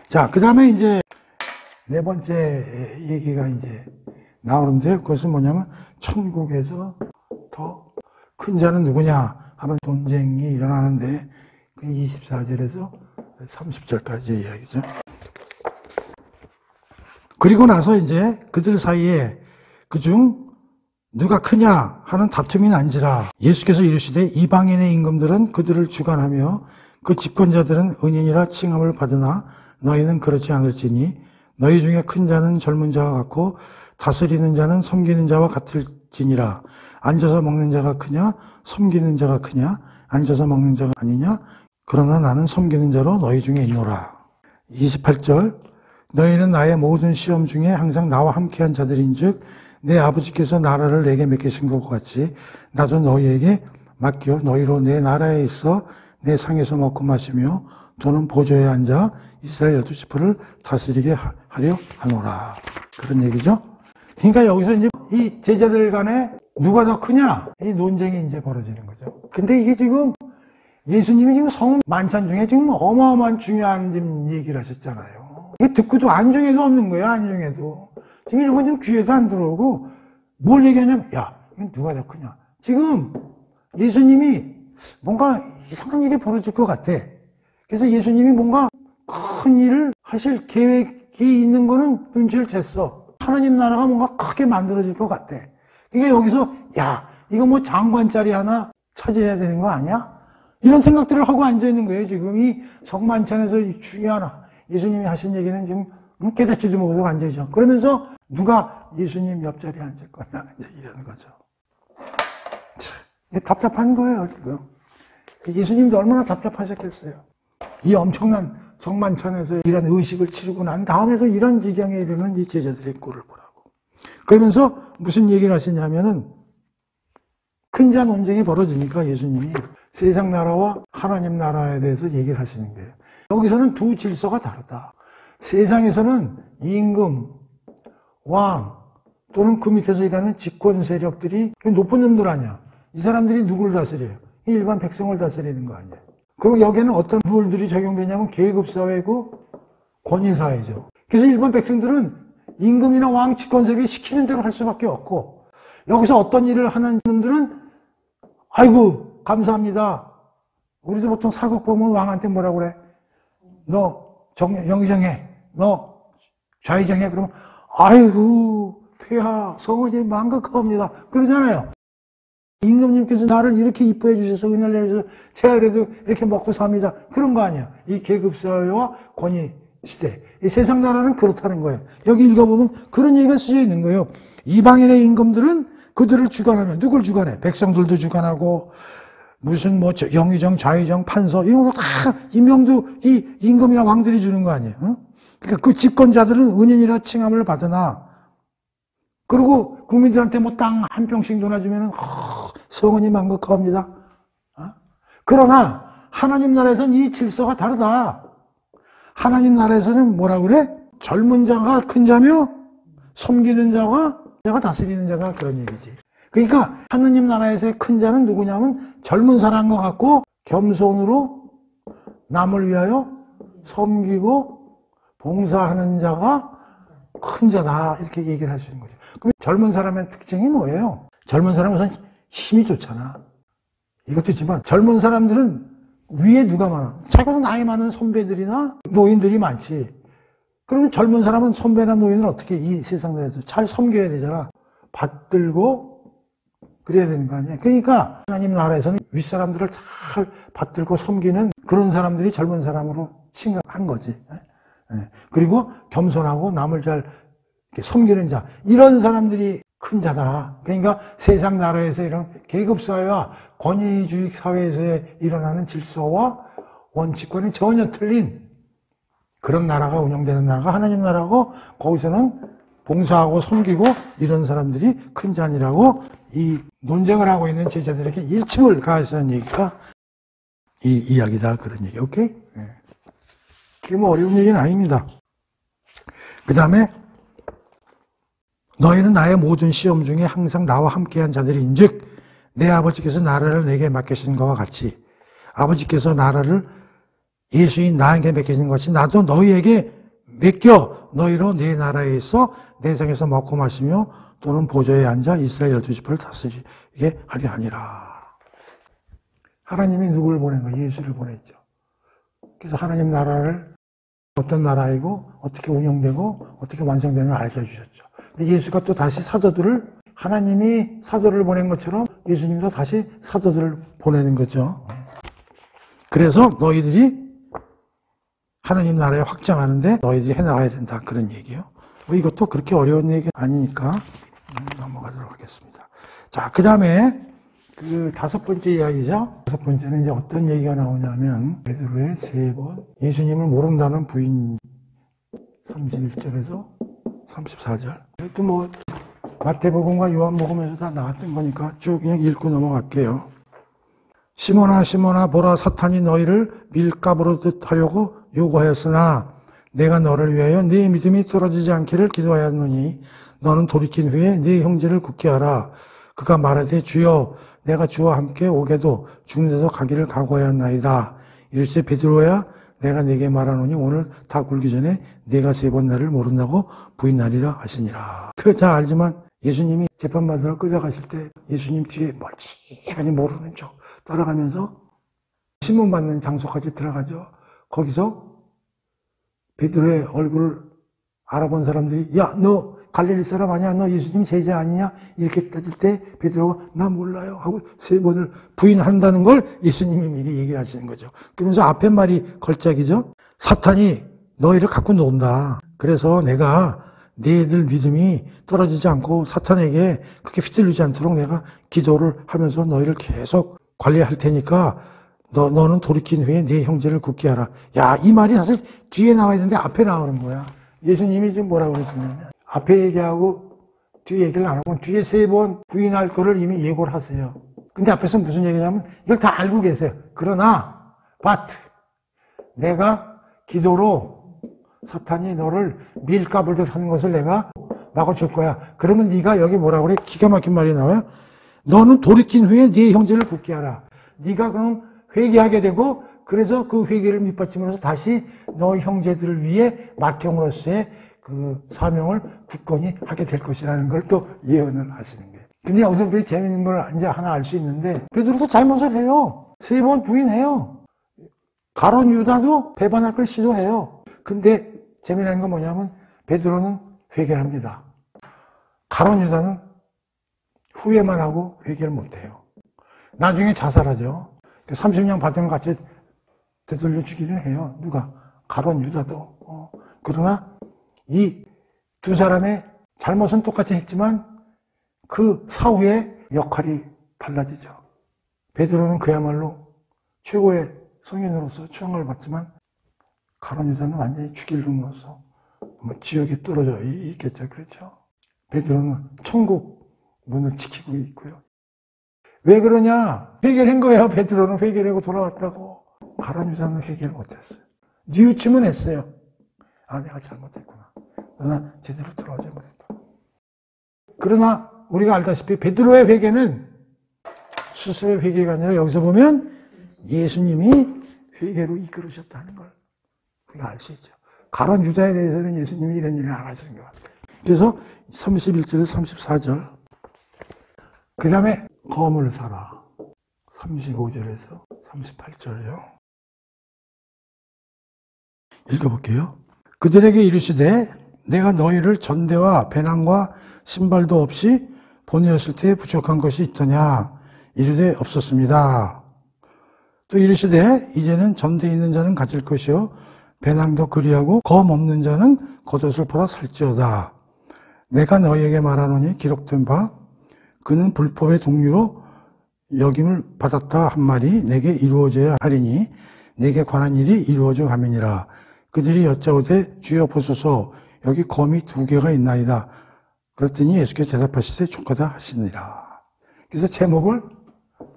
자, 그 다음에 이제 네 번째 얘기가 이제 나오는데, 그것은 뭐냐면 천국에서 더 큰 자는 누구냐 하는 논쟁이 일어나는데, 그 24절에서 30절까지 이야기죠. 그리고 나서 이제 그들 사이에 그중 누가 크냐 하는 다툼이 난지라. 예수께서 이르시되 이방인의 임금들은 그들을 주관하며 그 집권자들은 은인이라 칭함을 받으나 너희는 그렇지 않을지니 너희 중에 큰 자는 젊은 자와 같고 다스리는 자는 섬기는 자와 같을지니라. 앉아서 먹는 자가 크냐 섬기는 자가 크냐? 앉아서 먹는 자가 아니냐? 그러나 나는 섬기는 자로 너희 중에 있노라. 28절 너희는 나의 모든 시험 중에 항상 나와 함께한 자들인즉 내 아버지께서 나라를 내게 맡기신 것과 같이 나도 너희에게 맡겨 너희로 내 나라에 있어 내 상에서 먹고 마시며 또는 보좌에 앉아 이스라엘 12지파를 다스리게 하려 하노라. 그런 얘기죠. 그러니까 여기서 이제 이 제자들 간에 누가 더 크냐? 이 논쟁이 이제 벌어지는 거죠. 근데 이게 지금 예수님이 지금 성 만찬 중에 지금 어마어마한 중요한 지금 얘기를 하셨잖아요. 이게 듣고도 안중에도 없는 거예요, 안중에도. 지금 이런 건 좀 귀에도 안 들어오고, 뭘 얘기하냐면, 야, 이건 누가 더 크냐? 지금 예수님이 뭔가 이상한 일이 벌어질 것 같아. 그래서 예수님이 뭔가 큰 일을 하실 계획이 있는 거는 눈치를 챘어. 하나님 나라가 뭔가 크게 만들어질 것 같아. 그러니까 여기서, 야, 이거 뭐 장관 자리 하나 차지해야 되는 거 아니야? 이런 생각들을 하고 앉아있는 거예요. 지금 이 성만찬에서 중요한 예수님이 하신 얘기는 지금 깨닫지도 못하고 앉아있죠. 그러면서 누가 예수님 옆자리에 앉을 거냐, 이런 거죠. 참, 답답한 거예요, 지금. 예수님도 얼마나 답답하셨겠어요. 이 엄청난 성만찬에서 이런 의식을 치르고 난 다음에도 이런 지경에 이르는 이 제자들의 꼴을 보라고. 그러면서 무슨 얘기를 하시냐면은 큰 자 논쟁이 벌어지니까 예수님이 세상 나라와 하나님 나라에 대해서 얘기를 하시는 거예요. 여기서는 두 질서가 다르다. 세상에서는 임금, 왕 또는 그 밑에서 일하는 집권 세력들이 높은 놈들 아니야. 이 사람들이 누구를 다스려요? 일반 백성을 다스리는 거 아니에요. 그리고 여기에는 어떤 룰들이 적용되냐면 계급사회고 권위사회죠. 그래서 일반 백성들은 임금이나 왕 집권 세력이 시키는 대로 할 수밖에 없고, 여기서 어떤 일을 하는 놈들은 아이고 감사합니다. 우리도 보통 사국 보면 왕한테 뭐라고 그래? 너 영의정해. 너 좌의정해. 그러면 아이고 폐하 성원이 망극합니다. 그러잖아요. 임금님께서 나를 이렇게 이뻐해 주셔서 은혜를 내주셔서 제가 그래도 이렇게 먹고 삽니다. 그런 거 아니야. 이 계급사회와 권위시대. 이 세상 나라는 그렇다는 거예요. 여기 읽어보면 그런 얘기가 쓰여 있는 거예요. 이방인의 임금들은 그들을 주관하면 누굴 주관해? 백성들도 주관하고 무슨 뭐 영의정, 좌의정, 판서 이런 거 다 임명도 이 임금이나 왕들이 주는 거 아니에요? 어? 그러니까 그 집권자들은 은인이라 칭함을 받으나 그리고 국민들한테 뭐 땅 한 평씩 도나주면은 성은이 만극합니다. 어? 그러나 하나님 나라에서는 이 질서가 다르다. 하나님 나라에서는 뭐라 그래? 젊은 자가 큰 자며 섬기는 자가 다스리는 자가 그런 얘기지. 그러니까 하느님 나라에서의 큰 자는 누구냐면 젊은 사람과 같고 겸손으로 남을 위하여 섬기고 봉사하는 자가 큰 자다 이렇게 얘기를 하시는 거죠. 그럼 젊은 사람의 특징이 뭐예요? 젊은 사람은 우선 힘이 좋잖아. 이것도 있지만 젊은 사람들은 위에 누가 많아? 자기보다 나이 많은 선배들이나 노인들이 많지. 그러면 젊은 사람은 선배나 노인을 어떻게 이 세상 내에서 잘 섬겨야 되잖아. 받들고 그래야 되는 거 아니야. 그러니까 하나님 나라에서는 윗사람들을 잘 받들고 섬기는 그런 사람들이 젊은 사람으로 칭한 거지. 그리고 겸손하고 남을 잘 섬기는 자, 이런 사람들이 큰 자다. 그러니까 세상 나라에서 이런 계급사회와 권위주의 사회에서 일어나는 질서와 원칙과는 전혀 틀린 그런 나라가 운영되는 나라가 하나님 나라고, 거기서는 봉사하고 섬기고 이런 사람들이 큰 자니라고 이 논쟁을 하고 있는 제자들에게 일침을 가하시는 얘기가 이 이야기다. 그런 얘기. 오케이? 네. 그게 뭐 어려운 얘기는 아닙니다. 그 다음에 너희는 나의 모든 시험 중에 항상 나와 함께한 자들인즉 내 아버지께서 나라를 내게 맡기신 것과 같이 아버지께서 나라를 예수인 나에게 맡기신 것 같이 나도 너희에게 맡겨 너희로 내 나라에 있어 내 성에서 먹고 마시며 또는 보좌에 앉아 이스라엘 12지파를 다스리게 하려 하니라. 하나님이 누구를 보낸 거예요? 예수를 보냈죠. 그래서 하나님 나라를 어떤 나라이고 어떻게 운영되고 어떻게 완성되는 걸 알려주셨죠. 근데 예수가 또 다시 사도들을, 하나님이 사도를 보낸 것처럼 예수님도 다시 사도들을 보내는 거죠. 그래서 너희들이 하나님 나라에 확장하는데 너희들이 해나가야 된다, 그런 얘기예요. 이것도 그렇게 어려운 얘기 아니니까 넘어가도록 하겠습니다. 자, 그 다음에 그 5번째 이야기죠. 5번째는 이제 어떤 얘기가 나오냐면 베드로의 3번 예수님을 모른다는 부인, 31절에서 34절. 또 뭐 마태복음과 요한복음에서 다 나왔던 거니까 쭉 그냥 읽고 넘어갈게요. 시몬아 시몬아 보라, 사탄이 너희를 밀가부로 하려고 요구하였으나 내가 너를 위하여 네 믿음이 떨어지지 않기를 기도하였노니 너는 돌이킨 후에 네 형제를 굳게 하라. 그가 말하되 주여 내가 주와 함께 오게도 죽는 데도 가기를 각오하였나이다. 이르시되 베드로야 내가 네게 말하노니 오늘 다 굴기 전에 네가 3번 나를 모른다고 부인하리라 하시니라. 다 알지만 예수님이 재판받으러 끌려가실 때 예수님 뒤에 멀찌감치 모르는 척 따라가면서 신문받는 장소까지 들어가죠. 거기서 베드로의 얼굴을 알아본 사람들이 야, 너 갈릴리 사람 아니야? 너 예수님 제자 아니냐? 이렇게 따질 때 베드로가 나 몰라요 하고 3번을 부인한다는 걸 예수님이 미리 얘기를 하시는 거죠. 그러면서 앞에 말이 걸작이죠. 사탄이 너희를 갖고 논다. 그래서 내가 너희들 믿음이 떨어지지 않고 사탄에게 그렇게 휘둘리지 않도록 내가 기도를 하면서 너희를 계속 관리할 테니까 너는 돌이킨 후에 네 형제를 굳게 하라. 야, 이 말이 사실 뒤에 나와야 되는데 앞에 나오는 거야. 예수님이 지금 뭐라고 그랬었냐면 앞에 얘기하고 뒤에 얘기를 안 하고 뒤에 3번 부인할 거를 이미 예고를 하세요. 근데 앞에서 무슨 얘기냐면 이걸 다 알고 계세요. 그러나 but 내가 기도로 사탄이 너를 밀가불듯 하는 것을 내가 막아줄 거야. 그러면 네가 여기 뭐라고 그래? 기가 막힌 말이 나와요. 너는 돌이킨 후에 네 형제를 굳게 하라. 네가 그럼 회개하게 되고 그래서 그 회개를 밑받침으로써 다시 너 형제들을 위해 맏형으로서의 그 사명을 굳건히 하게 될 것이라는 걸 또 예언을 하시는 거예요. 근데 여기서 우리 재밌는 걸 이제 하나 알 수 있는데 베드로도 잘못을 해요. 3번 부인해요. 가룟 유다도 배반할 걸 시도해요. 근데 재미난 건 뭐냐면 베드로는 회개를 합니다. 가룟 유다는 후회만 하고 회개를 못해요. 나중에 자살하죠. 30년 받은 같이 되돌려 주기는 해요. 누가? 가룟 유다도. 그러나 이 두 사람의 잘못은 똑같이 했지만 그 사후에 역할이 달라지죠. 베드로는 그야말로 최고의 성인으로서 추앙을 받지만 가룟 유다는 완전히 죽일 놈으로서 지옥에 떨어져 있겠죠. 그렇죠? 베드로는 천국 문을 지키고 있고요. 왜 그러냐? 회개한 거예요. 베드로는 회개를 하고 돌아왔다고. 가룟 유다는 회개를 못했어요. 뉘우침은 했어요. 아, 내가 잘못했구나. 그러나 제대로 돌아오지 못했다. 그러나 우리가 알다시피 베드로의 회개는 스스로의 회개가 아니라 여기서 보면 예수님이 회개로 이끌으셨다는 걸 우리가 알 수 있죠. 가룟 유다에 대해서는 예수님이 이런 일을 안 하시는 것 같아요. 그래서 31절에서 34절 그 다음에 검을 사라. 35절에서 38절이요. 읽어볼게요. 그들에게 이르시되 내가 너희를 전대와 배낭과 신발도 없이 보내었을 때 부족한 것이 있더냐? 이르되 없었습니다. 또 이르시되 이제는 전대에 있는 자는 가질 것이요 배낭도 그리하고 검 없는 자는 겉옷을 팔아 살지어다. 내가 너희에게 말하노니 기록된 바 그는 불법의 동류로 여김을 받았다 한 말이 내게 이루어져야 하리니 내게 관한 일이 이루어져 가면이라. 그들이 여짜오되 주여 보소서 여기 검이 2개가 있나이다. 그랬더니 예수께서 대답하시되 족하다 하시니라. 그래서 제목을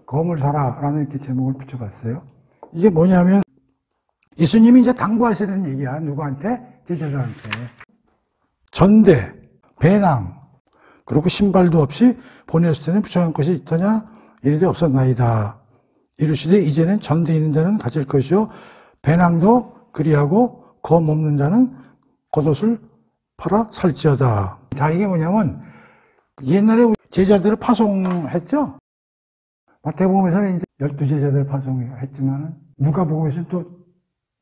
검을 사라라는 이렇게 제목을 붙여봤어요. 이게 뭐냐면 예수님이 이제 당부하시는 얘기야. 누구한테? 제자들한테. 전대, 배낭, 그리고 신발도 없이 보냈을 때는 부족한 것이 있더냐? 이르되 없었나이다. 이르시되 이제는 전대에 있는 자는 가질 것이요 배낭도 그리하고 검 없는 자는 겉옷을 팔아 살지어다. 자, 이게 뭐냐면 옛날에 제자들을 파송했죠. 마태복음에서는 이제 12제자들 파송했지만은 누가복음에서는 또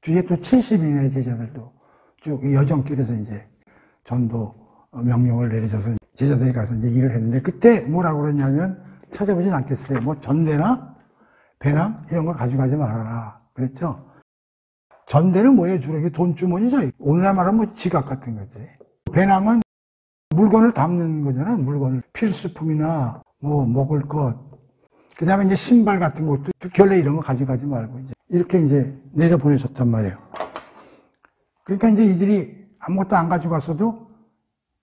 뒤에 또 70인의 제자들도 쭉 여정길에서 이제 전도 명령을 내리셔서 제자들이 가서 이제 일을 했는데, 그때 뭐라고 그랬냐면, 찾아보진 않겠어요. 뭐 전대나 배낭 이런 걸 가져가지 말아라 그랬죠. 전대는 뭐예요? 주로 이게 돈주머니죠. 오늘날 말하면 뭐 지갑 같은 거지. 배낭은 물건을 담는 거잖아요. 물건을, 필수품이나 뭐 먹을 것, 그 다음에 이제 신발 같은 것도 결례 이런 거 가져가지 말고 이제 이렇게 이제 내려보내셨단 말이에요. 그러니까 이제 이들이 아무것도 안 가져갔어도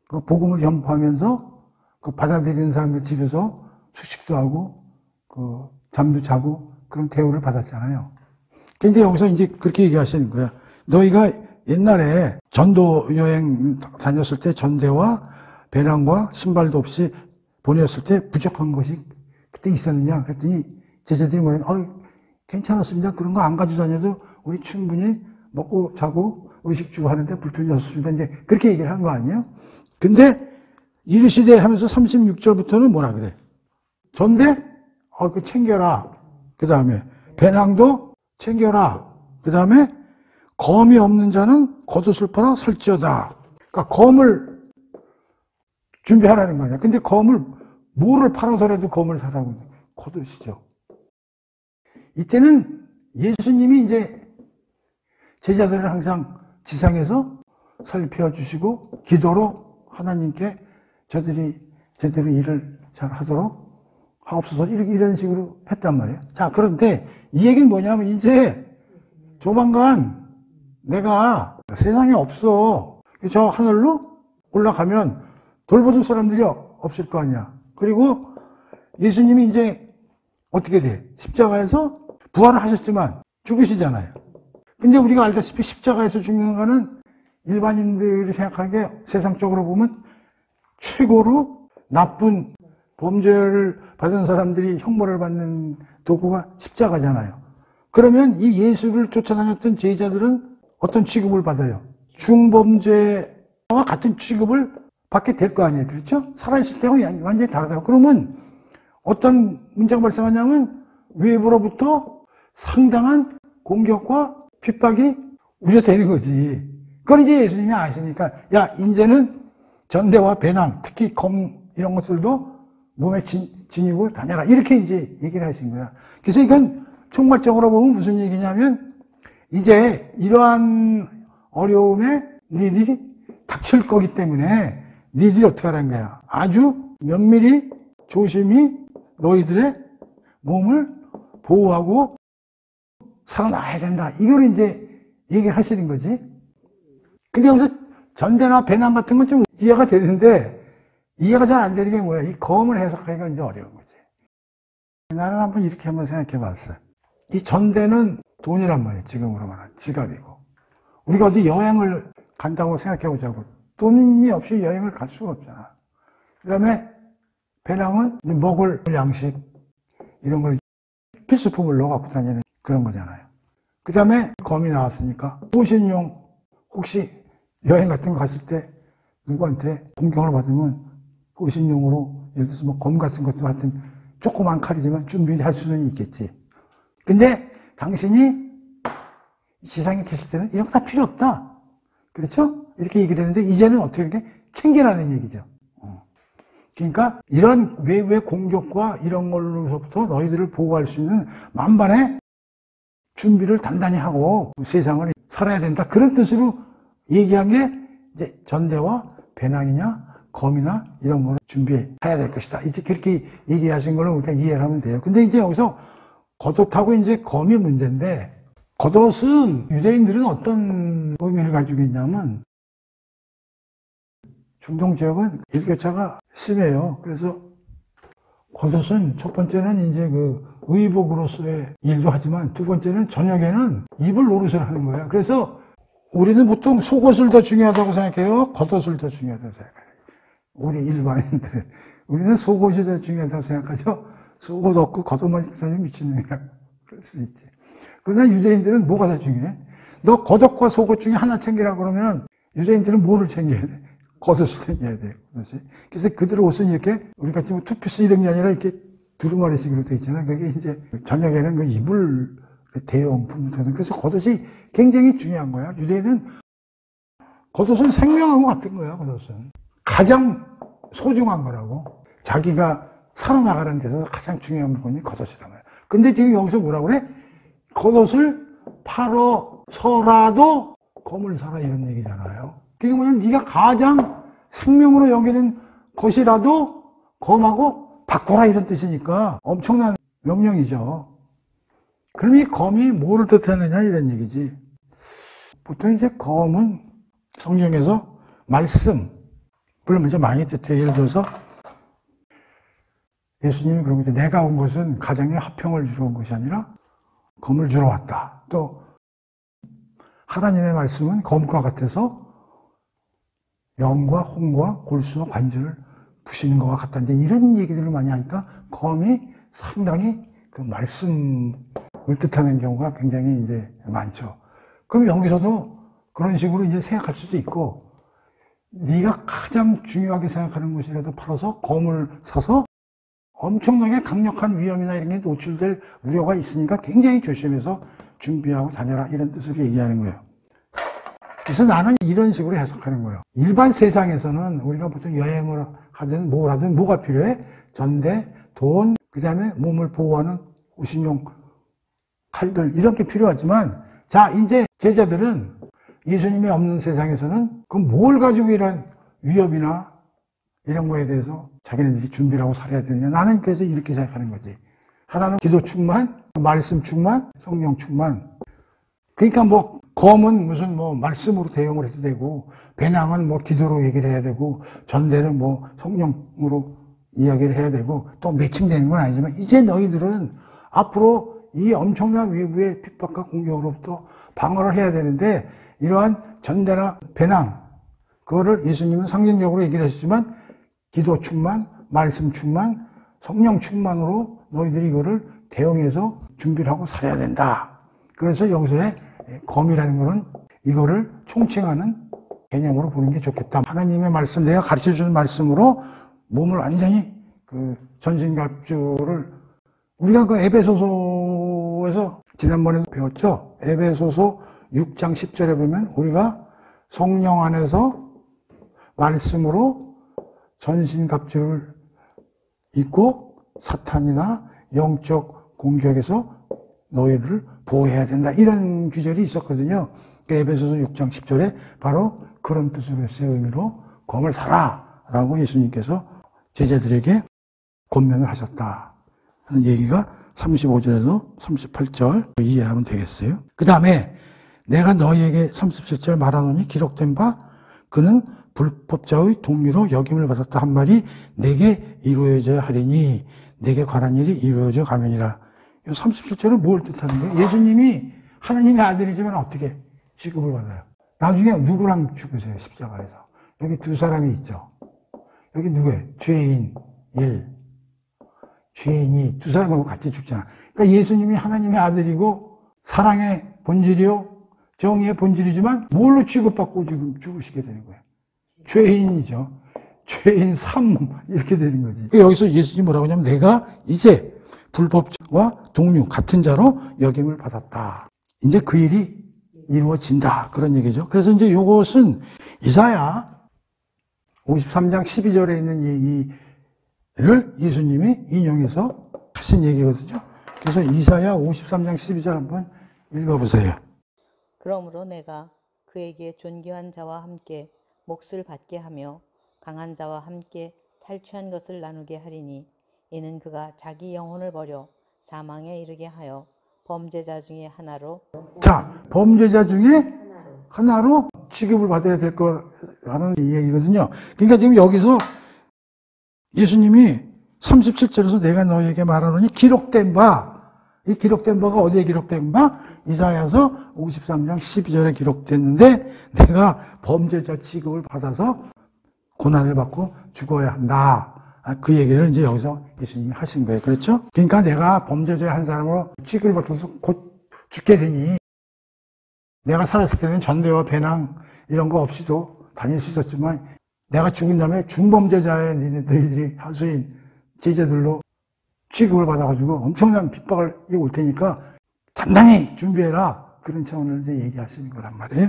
그 복음을 전파하면서 그 받아들이는 사람들 집에서 숙식도 하고 그 잠도 자고 그런 대우를 받았잖아요. 근데 여기서 이제 그렇게 얘기하시는 거야. 너희가 옛날에 전도 여행 다녔을 때 전대와 배낭과 신발도 없이 보냈을 때 부족한 것이 그때 있었느냐? 그랬더니 제자들이 뭐냐면, 괜찮았습니다. 그런 거 안 가지고 다녀도 우리 충분히 먹고 자고 의식 주고 하는데 불편이 없습니다. 이제 그렇게 얘기를 한 거 아니에요? 근데 이르시되 하면서 36절부터는 뭐라 그래? 전대? 그 챙겨라. 그 다음에 배낭도 챙겨라. 그 다음에 검이 없는 자는 겉옷을 팔아 살지어다. 그러니까 검을 준비하라는 거냐. 근데 검을 뭐를 팔아서라도 검을 사라고. 겉옷이죠. 이때는 예수님이 이제 제자들을 항상 지상에서 살펴주시고 기도로 하나님께 저들이 제대로 일을 잘 하도록 하옵소서 이런 식으로 했단 말이에요. 자, 그런데 이 얘기는 뭐냐면 이제 조만간 내가 세상에 없어. 저 하늘로 올라가면 돌보는 사람들이 없을 거 아니야. 그리고 예수님이 이제 어떻게 돼? 십자가에서 부활을 하셨지만 죽으시잖아요. 근데 우리가 알다시피 십자가에서 죽는 거는 일반인들이 생각하기에 세상적으로 보면 최고로 나쁜 범죄를 받은 사람들이 형벌을 받는 도구가 십자가잖아요. 그러면 이 예수를 쫓아다녔던 제자들은 어떤 취급을 받아요? 중범죄와 같은 취급을 받게 될 거 아니에요. 그렇죠? 살아있을 때와 완전히 다르다고. 그러면 어떤 문제가 발생하냐면 외부로부터 상당한 공격과 핍박이 우려되는 거지. 그걸 이제 예수님이 아시니까, 야, 이제는 전대와 배낭, 특히 검 이런 것들도 몸에 지니고 다녀라. 이렇게 이제 얘기를 하신 거야. 그래서 이건 총괄적으로 보면 무슨 얘기냐면, 이제 이러한 어려움에 니들이 닥칠 거기 때문에 니들이 어떻게 하라는 거야. 아주 면밀히 조심히 너희들의 몸을 보호하고 살아나야 된다. 이걸 이제 얘기를 하시는 거지. 근데 여기서 전대나 배낭 같은 건 좀 이해가 되는데, 이해가 잘 안 되는 게 뭐야? 이 검을 해석하기가 이제 어려운 거지. 나는 한번 이렇게 한번 생각해 봤어요. 이 전대는 돈이란 말이에요. 지금으로 말하면 지갑이고. 우리가 어디 여행을 간다고 생각해 보자고. 돈이 없이 여행을 갈 수가 없잖아. 그 다음에 배낭은 먹을 양식, 이런 걸 필수품을 넣어 갖고 다니는 그런 거잖아요. 그 다음에 검이 나왔으니까 호신용, 혹시 여행 같은 거 갔을 때 누구한테 공격을 받으면 호신용으로 예를 들어서 뭐 검 같은 것도 하여튼 조그만 칼이지만 준비할 수는 있겠지. 근데 당신이 지상에 계실 때는 이런 거 다 필요 없다. 그렇죠? 이렇게 얘기를 했는데 이제는 어떻게 이렇게 챙겨라는 얘기죠. 그러니까 이런 외부의 공격과 이런 걸로서부터 너희들을 보호할 수 있는 만반의 준비를 단단히 하고 세상을 살아야 된다. 그런 뜻으로 얘기한 게 이제 전대와 배낭이냐 검이나 이런 거를 준비해야 될 것이다. 이제 그렇게 얘기하신 걸로 우리가 이해를 하면 돼요. 근데 이제 여기서 겉옷하고 이제 검이 문제인데, 겉옷은 유대인들은 어떤 의미를 가지고 있냐면, 중동 지역은 일교차가 심해요. 그래서 겉옷은 첫 번째는 이제 그 의복으로서의 일도 하지만 두 번째는 저녁에는 입을 노릇을 하는 거예요. 그래서 우리는 보통 속옷을 더 중요하다고 생각해요? 겉옷을 더 중요하다고 생각해요? 우리 일반인들은. 우리는 속옷이 더 중요하다고 생각하죠? 속옷 없고 겉옷만 입고 다니면 미친놈이라고 그럴 수 있지. 그러나 유대인들은 뭐가 더 중요해? 너 겉옷과 속옷 중에 하나 챙기라 그러면 유대인들은 뭐를 챙겨야 돼? 겉옷을 챙겨야 돼. 그래서 그들 옷은 이렇게 우리같이 뭐 투피스 이런 게 아니라 이렇게 두루마리식으로 돼 있잖아요. 그게 이제 저녁에는 그 이불 대용품부터는 그래서 겉옷이 굉장히 중요한 거야. 유대인은 겉옷은 생명하고 같은 거야. 겉옷은 가장 소중한 거라고. 자기가 살아나가는 데서 가장 중요한 물건이 겉옷이란 말이야. 근데 지금 여기서 뭐라고 그래? 겉옷을 팔아서라도 검을 사라 이런 얘기잖아요. 그게 뭐냐면 네가 가장 생명으로 여기는 것이라도 검하고 바꾸라 이런 뜻이니까 엄청난 명령이죠. 그럼 이 검이 뭐를 뜻하느냐 이런 얘기지. 보통 이제 검은 성경에서 말씀, 물론 이제 많이 뜻해요. 예를 들어서 예수님이 그러고 이제 내가 온 것은 가정에 화평을 주러 온 것이 아니라 검을 주러 왔다. 또 하나님의 말씀은 검과 같아서 영과 혼과 골수와 관절을 부시는 것과 같다. 이제 이런 얘기들을 많이 하니까 검이 상당히 그 말씀을 뜻하는 경우가 굉장히 이제 많죠. 그럼 여기서도 그런 식으로 이제 생각할 수도 있고, 네가 가장 중요하게 생각하는 것이라도 팔아서 검을 사서 엄청나게 강력한 위험이나 이런 게 노출될 우려가 있으니까 굉장히 조심해서 준비하고 다녀라 이런 뜻으로 얘기하는 거예요. 그래서 나는 이런 식으로 해석하는 거예요. 일반 세상에서는 우리가 보통 여행을 하든 뭘 하든 뭐가 필요해? 전대, 돈, 그 다음에 몸을 보호하는 호신용 칼들 이런 게 필요하지만, 자 이제 제자들은 예수님이 없는 세상에서는 그 뭘 가지고 이런 위협이나 이런 거에 대해서 자기네들이 준비를 하고 살아야 되느냐. 나는 그래서 이렇게 생각하는 거지. 하나는 기도 충만, 말씀 충만, 성령 충만. 그러니까 뭐 검은 무슨 뭐 말씀으로 대응을 해도 되고, 배낭은 뭐 기도로 얘기를 해야 되고, 전대는 뭐 성령으로 이야기를 해야 되고, 또 매칭되는 건 아니지만, 이제 너희들은 앞으로 이 엄청난 외부의 핍박과 공격으로부터 방어를 해야 되는데, 이러한 전대나 배낭, 그거를 예수님은 상징적으로 얘기를 하시지만, 기도 충만, 말씀 충만, 성령 충만으로 너희들이 이거를 대응해서 준비를 하고 살아야 된다. 그래서 여기서의 검이라는 거는 이거를 총칭하는 개념으로 보는 게 좋겠다. 하나님의 말씀, 내가 가르쳐 주는 말씀으로 몸을 완전히 그 전신갑주를, 우리가 그 에베소서에서 지난번에도 배웠죠. 에베소서 6장 10절에 보면 우리가 성령 안에서 말씀으로 전신갑주를 입고 사탄이나 영적 공격에서 너희를 보호해야 된다. 이런 규절이 있었거든요. 에베소서 6장 10절에 바로 그런 뜻으로서의 의미로 검을 사라 라고 예수님께서 제자들에게 권면을 하셨다 하는 얘기가 35절에서 38절 이해하면 되겠어요. 그 다음에 내가 너희에게 37절 말하노니 기록된 바 그는 불법자의 동류로 여김을 받았다 한 말이 내게 이루어져야 하리니 내게 관한 일이 이루어져 가면이라. 이 37절은 뭘 뜻하는 거예요? 예수님이 하나님의 아들이지만 어떻게 취급을 받아요? 나중에 누구랑 죽으세요? 십자가에서. 여기 두 사람이 있죠. 여기 누구예요? 죄인 1, 죄인이 두 사람하고 같이 죽잖아. 그러니까 예수님이 하나님의 아들이고 사랑의 본질이요 정의의 본질이지만 뭘로 취급받고 지금 죽으시게 되는 거예요? 죄인이죠. 죄인 3 이렇게 되는 거지. 여기서 예수님이 뭐라고 하냐면 내가 이제 불법자와 동류 같은 자로 여김을 받았다. 이제 그 일이 이루어진다. 그런 얘기죠. 그래서 이제 이것은 이사야 53장 12절에 있는 얘기를 예수님이 인용해서 하신 얘기거든요. 그래서 이사야 53장 12절 한번 읽어보세요. 그러므로 내가 그에게 존귀한 자와 함께 몫을 받게 하며 강한 자와 함께 탈취한 것을 나누게 하리니 이는 그가 자기 영혼을 버려 사망에 이르게 하여 범죄자 중에 하나로 범죄자 중에 하나로 취급을 받아야 될 거라는 얘기거든요. 그러니까 지금 여기서 예수님이 37절에서 내가 너에게 말하노니 기록된 바, 이 기록된 바가 어디에 기록된 바? 이사야서 53장 12절에 기록됐는데 내가 범죄자 취급을 받아서 고난을 받고 죽어야 한다. 그 얘기를 이제 여기서 예수님이 하신 거예요. 그렇죠? 그러니까 내가 범죄자의 한 사람으로 취급을 받아서 곧 죽게 되니 내가 살았을 때는 전대와 배낭 이런 거 없이도 다닐 수 있었지만 내가 죽은 다음에 중범죄자의 너희들이 하수인 제자들로 취급을 받아가지고 엄청난 핍박을 올 테니까 단단히 준비해라. 그런 차원을 이제 얘기하시는 거란 말이에요.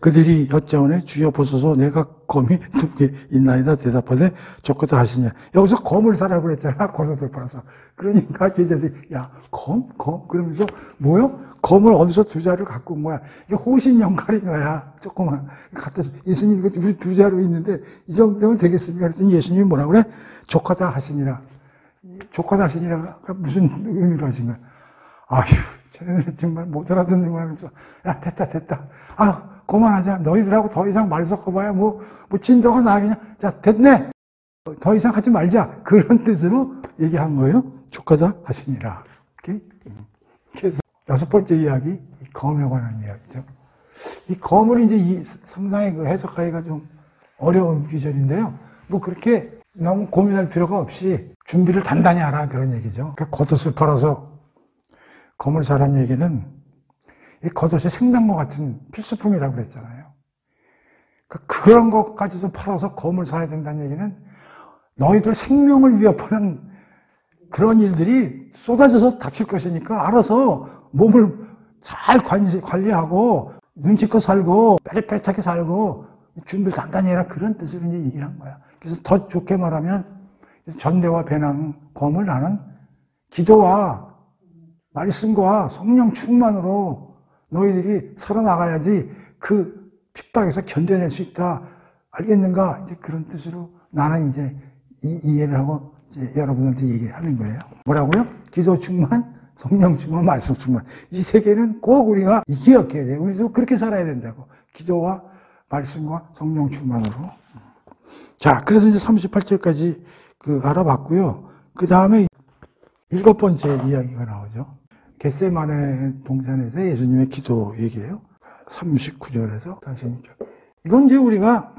그들이 여짜오네 주여 보소서 내가 검이 두 개 있나이다 대답하되 족하다 하시냐. 여기서 검을 사라고 그랬잖아. 고소들 팔아서. 그러니까 제자들이 야 검? 그러면서 뭐요? 검을 어디서 두 자루 갖고 온 거야. 이게 호신영갈인 거야. 조그만. 갖다 줘. 예수님 이거 우리 두 자루 있는데 이 정도면 되겠습니까? 그랬더니 예수님이 뭐라 그래? 족하다 하시니라. 족하다 하시니라가 무슨 의미로 하신 거야? 아휴, 쟤네들 정말 못 알아듣는 거야. 그래서, 야, 됐다. 아, 그만하자. 너희들하고 더 이상 말 섞어봐야 뭐 진도가 나겠냐. 자, 됐네. 더 이상 하지 말자. 그런 뜻으로 얘기한 거예요. 족하다 하시니라. 이렇게. 그래서 여섯 번째 이야기, 이 검에 관한 이야기죠. 이 검을 이제 상당히 그 해석하기가 좀 어려운 규절인데요. 뭐 그렇게 너무 고민할 필요가 없이 준비를 단단히 하라. 그런 얘기죠. 그러니까 겉옷을 팔아서 검을 사라는 얘기는 이 겉옷이 생명과 같은 필수품이라고 그랬잖아요. 그러니까 그런 것까지도 팔아서 검을 사야 된다는 얘기는 너희들 생명을 위협하는 그런 일들이 쏟아져서 닥칠 것이니까 알아서 몸을 잘 관리하고 눈치껏 살고 빼릿빼릿하게 살고 준비를 단단히 해라. 그런 뜻으로 이제 얘기를 한 거야. 그래서 더 좋게 말하면 전대와 배낭 검을 나는 기도와 말씀과 성령 충만으로 너희들이 살아나가야지 그 핍박에서 견뎌낼 수 있다. 알겠는가? 이제 그런 뜻으로 나는 이제 이해를 하고 이제 여러분한테 얘기를 하는 거예요. 뭐라고요? 기도 충만, 성령 충만, 말씀 충만. 이 세 개는 꼭 우리가 기억해야 돼요. 우리도 그렇게 살아야 된다고. 기도와 말씀과 성령 충만으로. 자, 그래서 이제 38절까지 알아봤고요. 그 다음에 일곱 번째 이야기가 나오죠. 겟세마네 동산에서 예수님의 기도 얘기예요. 39절에서 46절. 이건 이제 우리가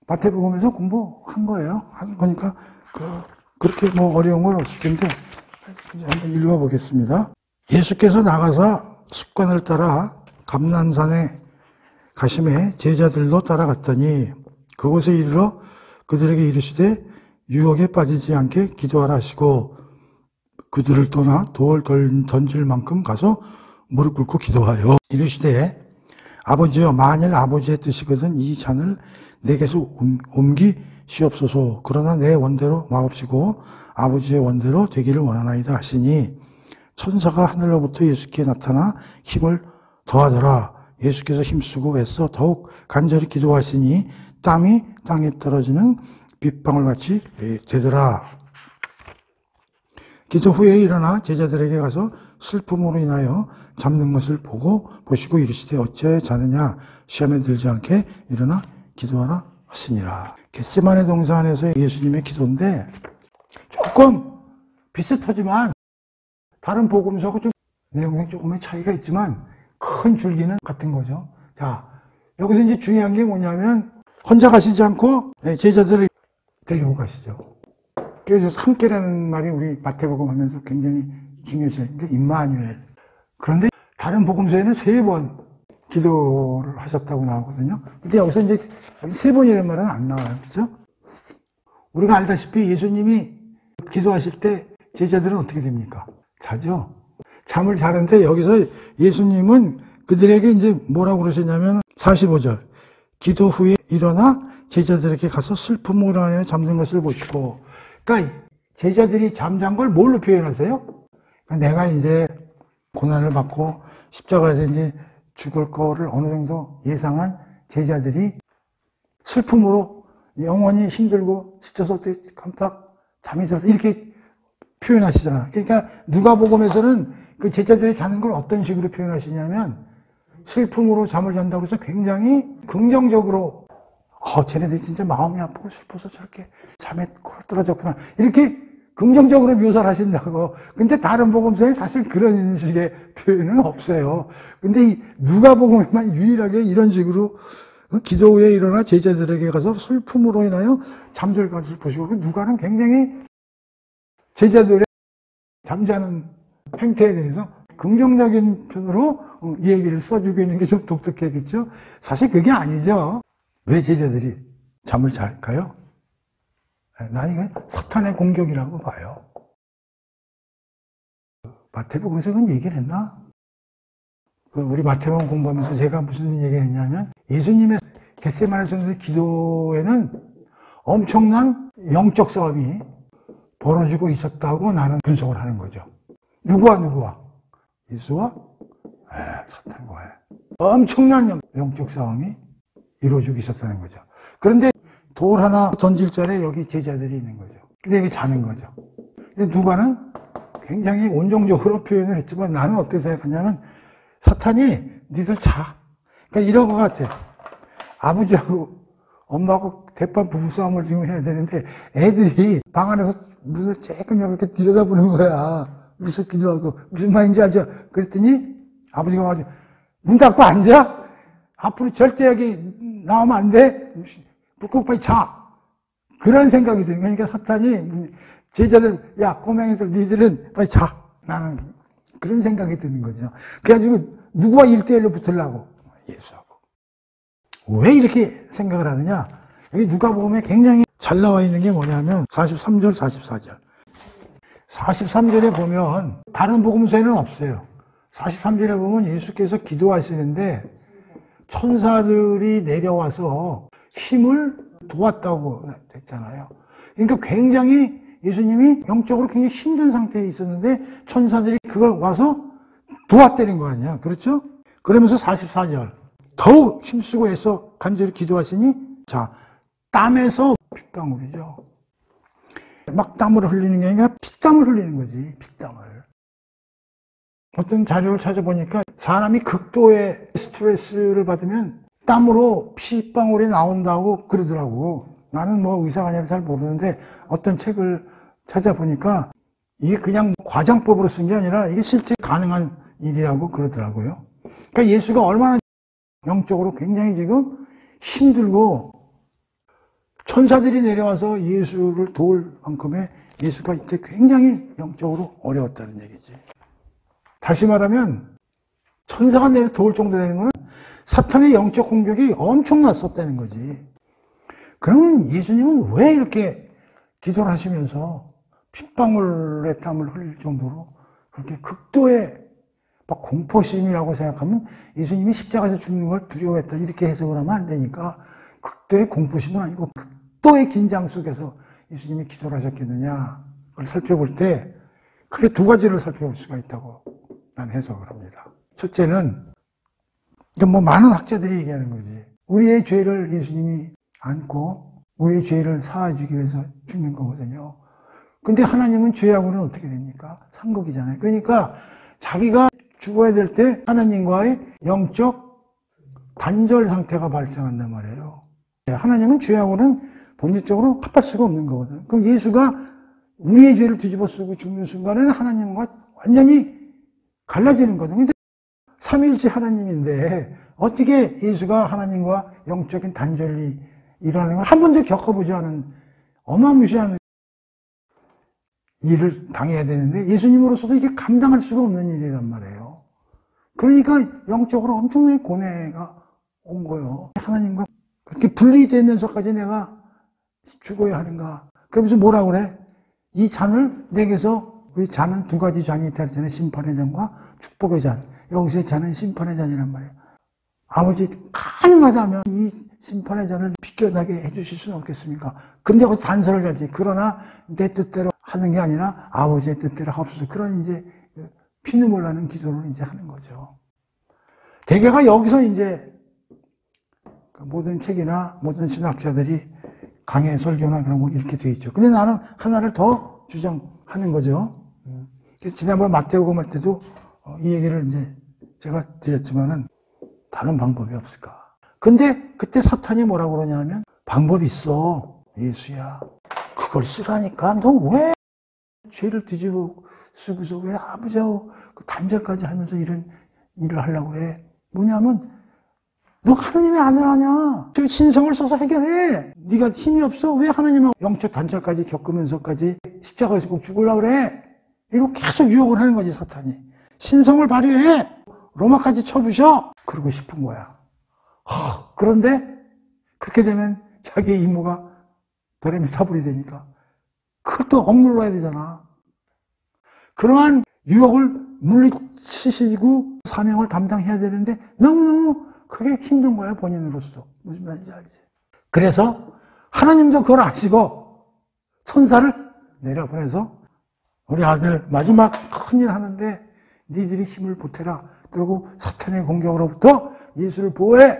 마태복음에서 공부한 거예요. 한 거니까 그렇게 뭐 어려운 건 없을 텐데 한번 읽어보겠습니다. 예수께서 나가서 습관을 따라 감난산에 가심해 제자들도 따라갔더니 그곳에 이르러 그들에게 이르시되 유혹에 빠지지 않게 기도하라 하시고 그들을 떠나 돌 던질 만큼 가서 무릎 꿇고 기도하여 이르시되 아버지여 만일 아버지의 뜻이거든 이 잔을 내게서 옮기시옵소서. 그러나 내 원대로 마옵시고 아버지의 원대로 되기를 원하나이다 하시니 천사가 하늘로부터 예수께 나타나 힘을 더하더라. 예수께서 힘쓰고 애써 더욱 간절히 기도하시니 땀이 땅에 떨어지는 빗방울 같이 되더라. 기도 후에 일어나 제자들에게 가서 슬픔으로 인하여 잠든 것을 보시고 이르시되 어찌하여 자느냐 시험에 들지 않게 일어나 기도하라 하시니라. 겟세마네 동산에서 예수님의 기도인데 조금 비슷하지만 다른 복음서하고 좀 내용상 조금의 차이가 있지만 큰 줄기는 같은 거죠. 자, 여기서 이제 중요한 게 뭐냐면 혼자 가시지 않고 제자들을 데리고 가시죠. 그래서 함께라는 말이 우리 마태복음 하면서 굉장히 중요해요. 그러니까 임마누엘. 그런데 다른 복음서에는 3번 기도를 하셨다고 나오거든요. 근데 여기서 이제 3번이라는 말은 안 나와요. 그죠? 우리가 알다시피 예수님이 기도하실 때 제자들은 어떻게 됩니까? 자죠. 잠을 자는데 여기서 예수님은 그들에게 이제 뭐라고 그러셨냐면 45절. 기도 후에 일어나 제자들에게 가서 슬픔으로 인하여 잠든 것을 보시고. 그러니까 제자들이 잠잔 걸 뭘로 표현하세요? 그러니까 내가 이제 고난을 받고 십자가에서 이제 죽을 거를 어느 정도 예상한 제자들이 슬픔으로 영원히 힘들고 지쳐서 깜빡 잠이 들어서 이렇게 표현하시잖아. 그러니까 누가복음에서는 그 제자들이 자는 걸 어떤 식으로 표현하시냐면 슬픔으로 잠을 잔다고 해서 굉장히 긍정적으로 쟤네들이 진짜 마음이 아프고 슬퍼서 저렇게 잠에 떨어졌구나. 이렇게 긍정적으로 묘사를 하신다고. 근데 다른 복음서에 사실 그런 식의 표현은 없어요. 근데 이 누가복음에만 유일하게 이런 식으로 기도 후에 일어나 제자들에게 가서 슬픔으로 인하여 잠들 것을 보시고 누가는 굉장히 제자들의 잠자는 행태에 대해서 긍정적인 편으로 이 얘기를 써주고 있는 게 좀 독특하겠죠? 사실 그게 아니죠. 왜 제자들이 잠을 잘까요? 난 이건 사탄의 공격이라고 봐요. 마태복음에서 그건 얘기를 했나? 우리 마태복음 공부하면서 제가 무슨 얘기를 했냐면 예수님의 겟세마네 기도에는 엄청난 영적 싸움이 벌어지고 있었다고 나는 분석을 하는 거죠. 누구와? 예수와 사탄과의 엄청난 영적 싸움이 이루어지고 있었다는 거죠. 그런데 돌 하나 던질 자리에 여기 제자들이 있는 거죠. 근데 여기 자는 거죠. 누가는 굉장히 온정적으로 표현을 했지만 나는 어떻게 생각하냐면 사탄이 니들 자. 그러니까 이런 것 같아. 아버지하고 엄마하고 대판 부부싸움을 지금 해야 되는데 애들이 방 안에서 눈을 쬐끔 이렇게 들여다보는 거야. 무섭기도 하고 무슨 말인지 알죠? 그랬더니 아버지가 와서 문 닫고 앉아? 앞으로 절대 여기 나오면 안 돼? 묻고 빨리 자. 그런 생각이 드는 거야. 그러니까 사탄이 제자들 야 꼬맹이들 니들은 빨리 자. 나는 그런 생각이 드는 거죠. 그래가지고 누구와 1대1로 붙으려고 예수하고. 왜 이렇게 생각을 하느냐? 여기 누가복음에 굉장히 잘 나와 있는 게 뭐냐면 43절, 44절. 43절에 보면 다른 복음서에는 없어요. 43절에 보면 예수께서 기도하시는데 천사들이 내려와서 힘을 도왔다고 했잖아요. 그러니까 굉장히 예수님이 영적으로 굉장히 힘든 상태에 있었는데 천사들이 그걸 와서 도왔다는 거 아니야. 그렇죠? 그러면서 44절. 더욱 힘쓰고 애써 간절히 기도하시니 자, 땀에서 핏방울이죠. 막 땀을 흘리는 게 아니라 피땀을 흘리는 거지. 피땀을. 어떤 자료를 찾아보니까 사람이 극도의 스트레스를 받으면 땀으로 피방울이 나온다고 그러더라고. 나는 뭐 의사가 아니라 잘 모르는데 어떤 책을 찾아보니까 이게 그냥 과장법으로 쓴 게 아니라 이게 실제 가능한 일이라고 그러더라고요. 그러니까 예수가 얼마나 영적으로 굉장히 지금 힘들고 천사들이 내려와서 예수를 도울 만큼의 예수가 이때 굉장히 영적으로 어려웠다는 얘기지. 다시 말하면 천사가 내려 도울 정도 되는 거는 사탄의 영적 공격이 엄청났었다는 거지. 그러면 예수님은 왜 이렇게 기도를 하시면서 핏방울의 땀을 흘릴 정도로 그렇게 극도의 막 공포심이라고 생각하면 예수님이 십자가에서 죽는 걸 두려워했다 이렇게 해석을 하면 안 되니까 극도의 공포심은 아니고 극도의 긴장 속에서 예수님이 기도를 하셨겠느냐 그걸 살펴볼 때 크게 두 가지를 살펴볼 수가 있다고 난 해석을 합니다. 첫째는 이건 뭐 많은 학자들이 얘기하는 거지. 우리의 죄를 예수님이 안고 우리의 죄를 사해주기 위해서 죽는 거거든요. 근데 하나님은 죄하고는 어떻게 됩니까? 상극이잖아요. 그러니까 자기가 죽어야 될 때 하나님과의 영적 단절 상태가 발생한단 말이에요. 하나님은 죄하고는 본질적으로 합할 수가 없는 거거든. 그럼 예수가 우리의 죄를 뒤집어 쓰고 죽는 순간에는 하나님과 완전히 갈라지는 거든. 근데 삼위일체 하나님인데 어떻게 예수가 하나님과 영적인 단절이 일어나는 걸 한 번도 겪어보지 않은 어마무시한 일을 당해야 되는데 예수님으로서도 이게 감당할 수가 없는 일이란 말이에요. 그러니까 영적으로 엄청나게 고뇌가 온 거예요. 하나님과 그렇게 분리되면서까지 내가 죽어야 하는가. 그러면서 뭐라 그래? 이 잔을 내게서 우리 잔은 두 가지 잔이 있다 했잖아요. 심판의 잔과 축복의 잔. 여기서의 잔은 심판의 잔이란 말이에요. 아버지 가능하다면 이 심판의 잔을 비껴나게 해주실 수는 없겠습니까? 근데 거기서 단서를 하지. 그러나 내 뜻대로 하는 게 아니라 아버지의 뜻대로 하옵소서. 그런 이제 피눈물 나는 기도를 이제 하는 거죠. 대개가 여기서 이제 모든 책이나 모든 신학자들이 강해 설교나 그런 거 이렇게 돼 있죠. 근데 나는 하나를 더 주장하는 거죠. 지난번 마태복음 할 때도 이 얘기를 이제 제가 드렸지만은 다른 방법이 없을까? 근데 그때 사탄이 뭐라고 그러냐면 방법이 있어. 예수야. 그걸 쓰라니까. 너 왜 죄를 뒤집어 쓰고서 왜 아버지하고 그 단절까지 하면서 이런 일을 하려고 그래? 뭐냐면 너 하나님의 아들 아냐? 저 신성을 써서 해결해. 네가 힘이 없어? 왜 하나님하고 영적 단절까지 겪으면서까지 십자가에서 꼭 죽으려고 그래? 이거 계속 유혹을 하는 거지 사탄이. 신성을 발휘해! 로마까지 쳐부셔! 그러고 싶은 거야. 그런데 그렇게 되면 자기의 임무가 도레미타불이 되니까 그걸 또 억눌러야 되잖아. 그러한 유혹을 물리치시고 사명을 담당해야 되는데 너무너무 그게 힘든 거야, 본인으로서. 무슨 말인지 알지? 그래서 하나님도 그걸 아시고 천사를 내려보내서 우리 아들 마지막 큰일 하는데 니들이 힘을 보태라. 그리고 사탄의 공격으로부터 예수를 보호해.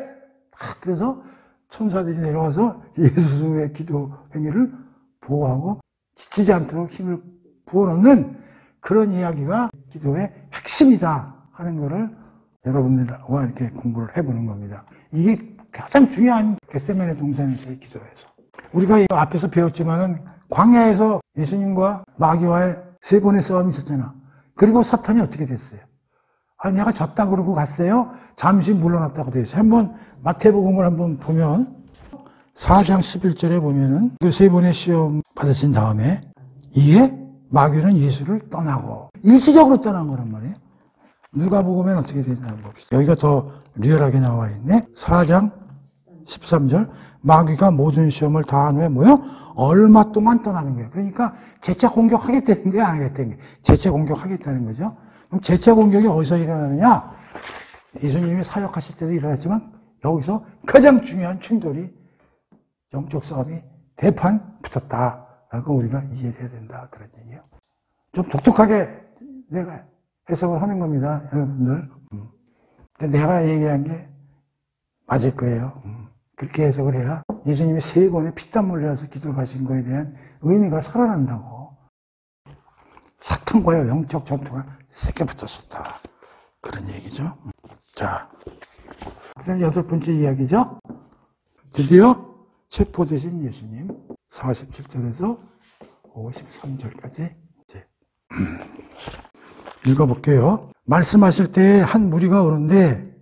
그래서 천사들이 내려와서 예수의 기도 행위를 보호하고 지치지 않도록 힘을 부어놓는 그런 이야기가 기도의 핵심이다 하는 거를 여러분들과 이렇게 공부를 해보는 겁니다. 이게 가장 중요한 겟세마네 동산에서의 기도에서. 우리가 앞에서 배웠지만은 광야에서 예수님과 마귀와의 3번의 싸움이 있었잖아. 그리고 사탄이 어떻게 됐어요? 내가 졌다 그러고 갔어요. 잠시 물러났다고 되어 있어요. 한번 마태복음을 한번 보면 4장 11절에 보면은 그 3번의 시험 받으신 다음에 이에 마귀는 예수를 떠나고 일시적으로 떠난 거란 말이에요. 누가복음엔 어떻게 되냐 한번 봅시다. 여기가 더 리얼하게 나와 있네. 4장 13절 마귀가 모든 시험을 다한 후에 뭐요? 얼마 동안 떠나는 거예요. 그러니까 재차 공격하겠다는 게 안 하겠다는 게 재차 공격하겠다는 거죠. 그럼 재차 공격이 어디서 일어나느냐? 예수님이 사역하실 때도 일어났지만 여기서 가장 중요한 충돌이 영적 싸움이 대판 붙었다라고 우리가 이해를 해야 된다 그런 얘기예요. 좀 독특하게 내가 해석을 하는 겁니다, 여러분들. 근데 내가 얘기한 게 맞을 거예요. 그렇게 해석을 해야 예수님이 3번의 피땀 흘려서 기도를 하신 거에 대한 의미가 살아난다고. 사탄과의 영적 전투가 세게 붙었었다. 그런 얘기죠. 자, 그 다음 8번째 이야기죠. 드디어 체포되신 예수님 47절에서 53절까지 이제 읽어볼게요. 말씀하실 때 한 무리가 오는데